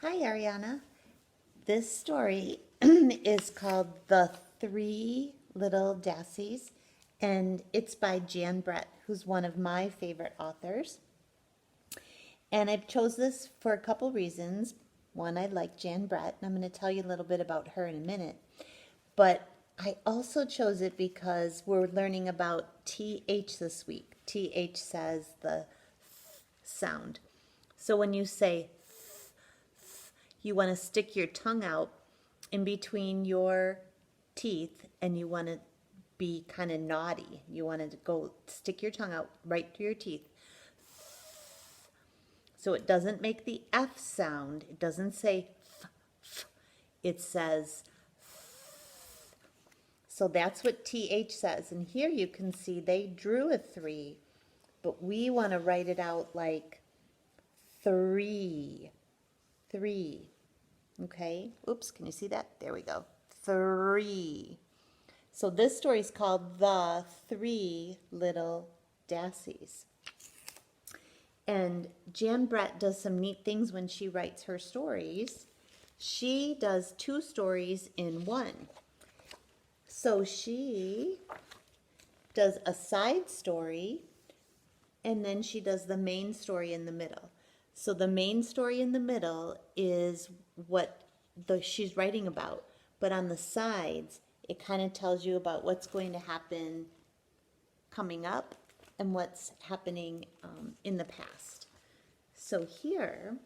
Hi, Ariana. This story is called The Three Little Dassies, and it's by Jan Brett, who's one of my favorite authors. And I chose this for a couple reasons. One, I like Jan Brett, and I'm going to tell you a little bit about her in a minute. But I also chose it because we're learning about TH this week. TH says the sound. So when you say you want to stick your tongue out in between your teeth and you want to be kind of naughty. You want to go stick your tongue out right through your teeth. So it doesn't make the F sound. It doesn't say f. It says f. So that's what TH says. And here you can see they drew a 3, but we want to write it out like 3. 3. Okay, oops, can you see that? There we go. 3. So this story is called The Three Little Dassies. And Jan Brett does some neat things when she writes her stories. She does 2 stories in one. So she does a side story, and then she does the main story in the middle. So the main story in the middle is what she's writing about. But on the sides, it kind of tells you about what's going to happen coming up and what's happening in the past. So here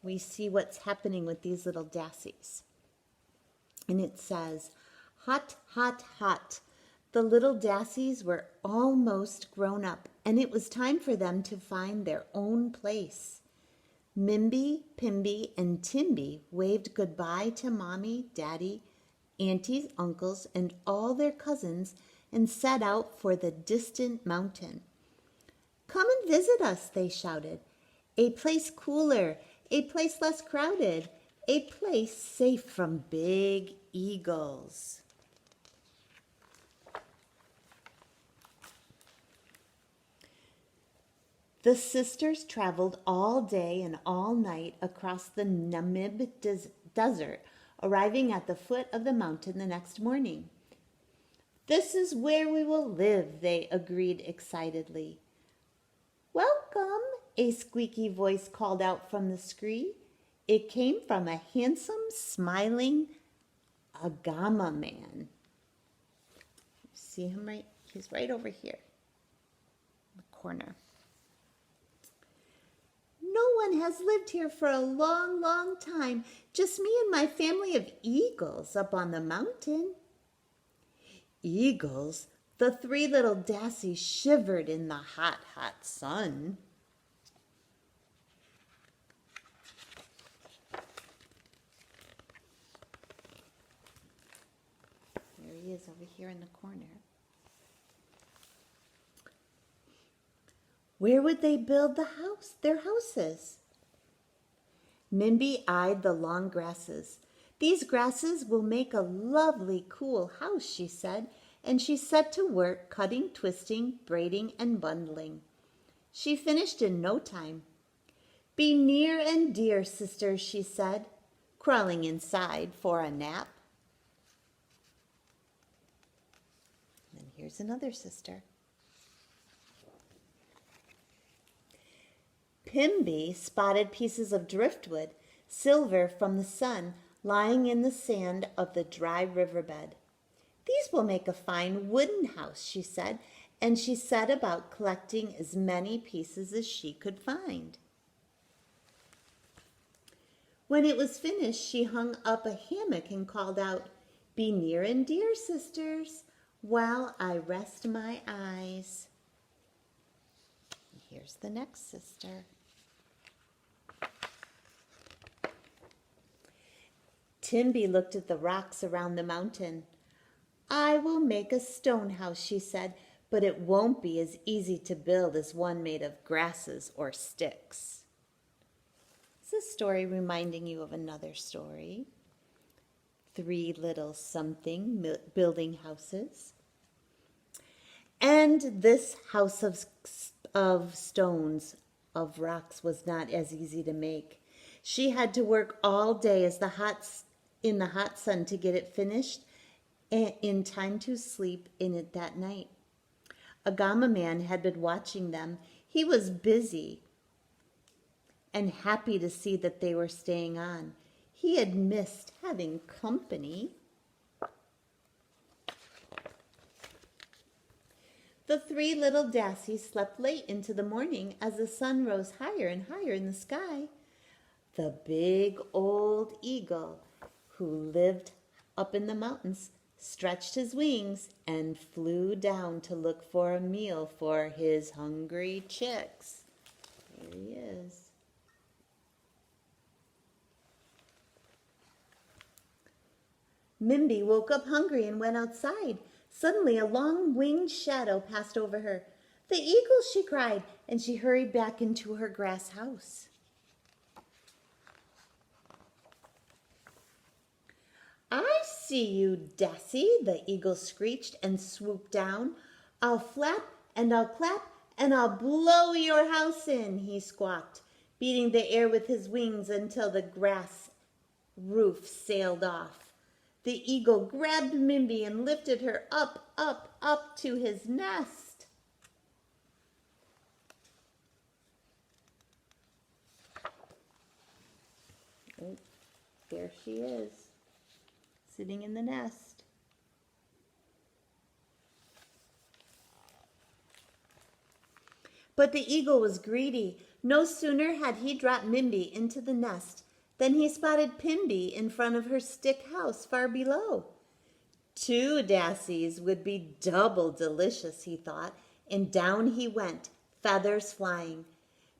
we see what's happening with these little Dassies. And it says, hot, hot, hot. The little Dassies were almost grown up, and it was time for them to find their own place. Mimby, Pimby, and Timby waved goodbye to Mommy, Daddy, aunties, uncles, and all their cousins and set out for the distant mountain. Come and visit us, they shouted. A place cooler, a place less crowded, a place safe from big eagles. The sisters traveled all day and all night across the Namib desert, arriving at the foot of the mountain the next morning. This is where we will live, they agreed excitedly. Welcome, a squeaky voice called out from the scree. It came from a handsome, smiling Agama man. See him right? He's right over here in the corner. No one has lived here for a long, long time. Just me and my family of eagles up on the mountain. Eagles? The 3 little Dassies shivered in the hot, hot sun. There he is over here in the corner. Where would they build their houses? Mimby eyed the long grasses. These grasses will make a lovely, cool house, she said, and she set to work cutting, twisting, braiding, and bundling. She finished in no time. Be near and dear, sisters, she said, crawling inside for a nap. And here's another sister. Pimby spotted pieces of driftwood, silver from the sun, lying in the sand of the dry riverbed. These will make a fine wooden house, she said, and she set about collecting as many pieces as she could find. When it was finished, she hung up a hammock and called out, Be near and dear, sisters, while I rest my eyes. Here's the next sister. Timby looked at the rocks around the mountain. I will make a stone house, she said, but it won't be as easy to build as one made of grasses or sticks. It's a story reminding you of another story. 3 little something building houses. And this house of stones, of rocks, was not as easy to make. She had to work all day in the hot sun to get it finished in time to sleep in it that night. A Gama man had been watching them. He was busy and happy to see that they were staying on. He had missed having company. The three little Dassies slept late into the morning as the sun rose higher and higher in the sky. The big old eagle, who lived up in the mountains, stretched his wings and flew down to look for a meal for his hungry chicks. There he is. Mimby woke up hungry and went outside. Suddenly, a long winged shadow passed over her. "The eagle," she cried, and she hurried back into her grass house. "I see you, Dassie," the eagle screeched and swooped down. "I'll flap and I'll clap and I'll blow your house in," he squawked, beating the air with his wings until the grass roof sailed off. The eagle grabbed Mimby and lifted her up, up, up to his nest. Oh, there she is, sitting in the nest. But the eagle was greedy. No sooner had he dropped Mimby into the nest than he spotted Pimby in front of her stick house far below. 2 Dassies would be double delicious, he thought, and down he went, feathers flying.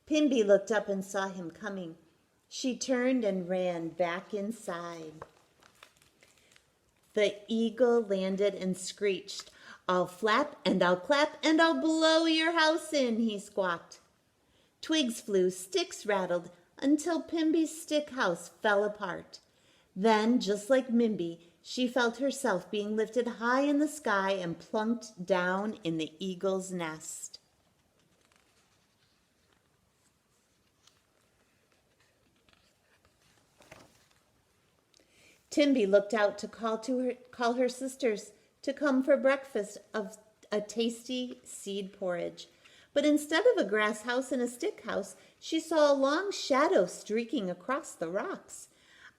Pimby looked up and saw him coming. She turned and ran back inside. The eagle landed and screeched. "I'll flap and I'll clap and I'll blow your house in," he squawked. Twigs flew, sticks rattled, until Pimby's stick house fell apart. Then, just like Mimby, she felt herself being lifted high in the sky and plunked down in the eagle's nest. Timby looked out to call her sisters to come for breakfast of a tasty seed porridge. But instead of a grass house and a stick house, she saw a long shadow streaking across the rocks.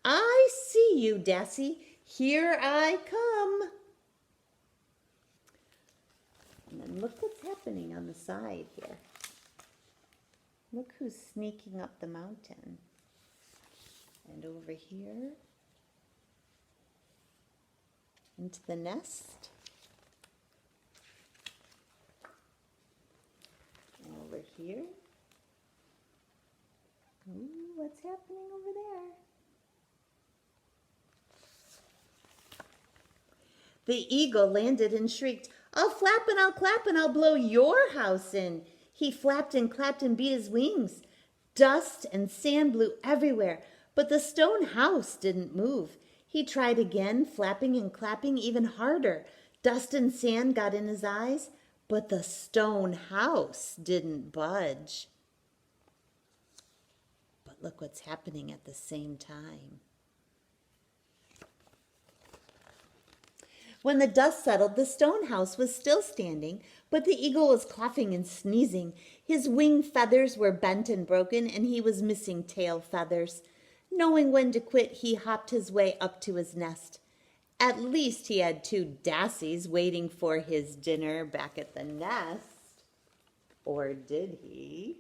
"I see you, Dassie. Here I come." And then look what's happening on the side here. Look who's sneaking up the mountain. And over here, into the nest. And over here. Ooh, what's happening over there? The eagle landed and shrieked, "I'll flap and I'll clap and I'll blow your house in." He flapped and clapped and beat his wings. Dust and sand blew everywhere, but the stone house didn't move. He tried again, flapping and clapping even harder. Dust and sand got in his eyes, but the stone house didn't budge. But look what's happening at the same time. When the dust settled, the stone house was still standing, but the eagle was coughing and sneezing. His wing feathers were bent and broken, and he was missing tail feathers. Knowing when to quit, he hopped his way up to his nest. At least he had 2 Dassies waiting for his dinner back at the nest. Or did he?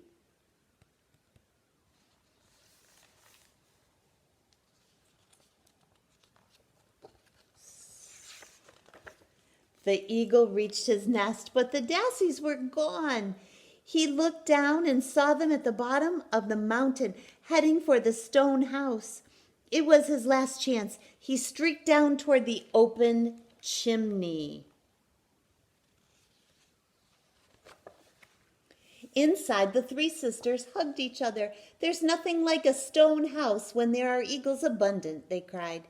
The eagle reached his nest, but the Dassies were gone. He looked down and saw them at the bottom of the mountain, heading for the stone house. It was his last chance. He streaked down toward the open chimney. Inside, the 3 sisters hugged each other. "There's nothing like a stone house when there are eagles abundant," they cried.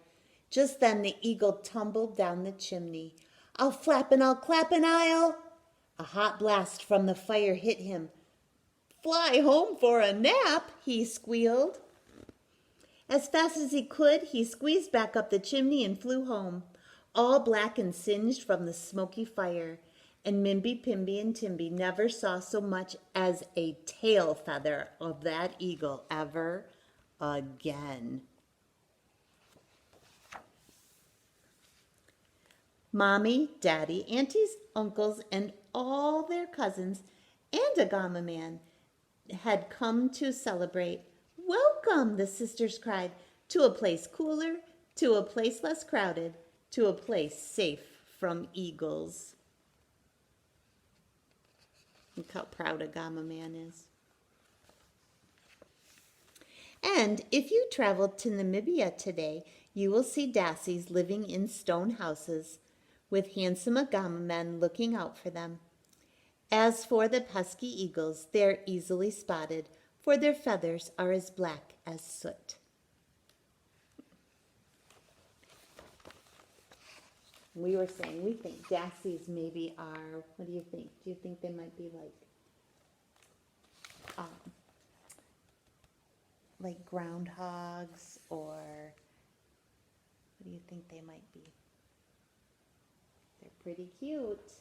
Just then the eagle tumbled down the chimney. "I'll flap and I'll clap and I'll..." A hot blast from the fire hit him. "Fly home for a nap," he squealed. As fast as he could, he squeezed back up the chimney and flew home, all black and singed from the smoky fire. And Mimby, Pimby, and Timby never saw so much as a tail feather of that eagle ever again. Mommy, Daddy, aunties, uncles, and all their cousins and a Gama man had come to celebrate. Welcome, the sisters cried, to a place cooler, to a place less crowded, to a place safe from eagles. Look how proud a Gama man is. And if you travel to Namibia today, you will see Dassies living in stone houses with handsome Agama men looking out for them. As for the pesky eagles, they're easily spotted, for their feathers are as black as soot. We were saying we think Dassies maybe are, what do you think? Do you think they might be like groundhogs, or what do you think they might be? They're pretty cute.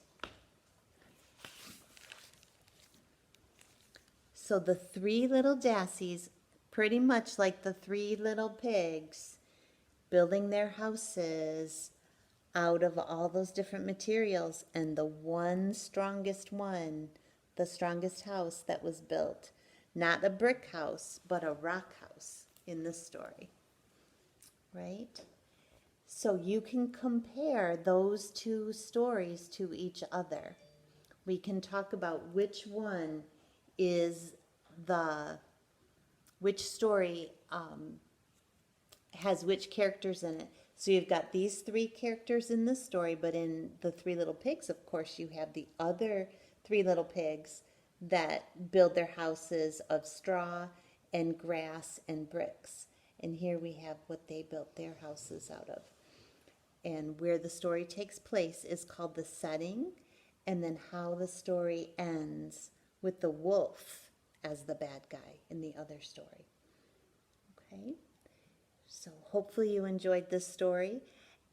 So the three little Dassies, pretty much like the three little pigs, building their houses out of all those different materials, and the strongest house that was built, not a brick house, but a rock house in this story, right? So you can compare those two stories to each other. We can talk about which one is which story has which characters in it. So you've got these three characters in this story, but in the Three Little Pigs, of course, you have the other three little pigs that build their houses of straw and grass and bricks. And here we have what they built their houses out of. And where the story takes place is called the setting, and then how the story ends with the wolf as the bad guy in the other story. Okay? So hopefully you enjoyed this story,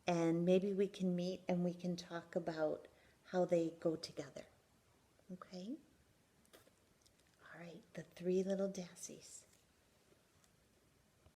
and maybe we can meet and we can talk about how they go together. Okay? All right, the Three Little Dassies.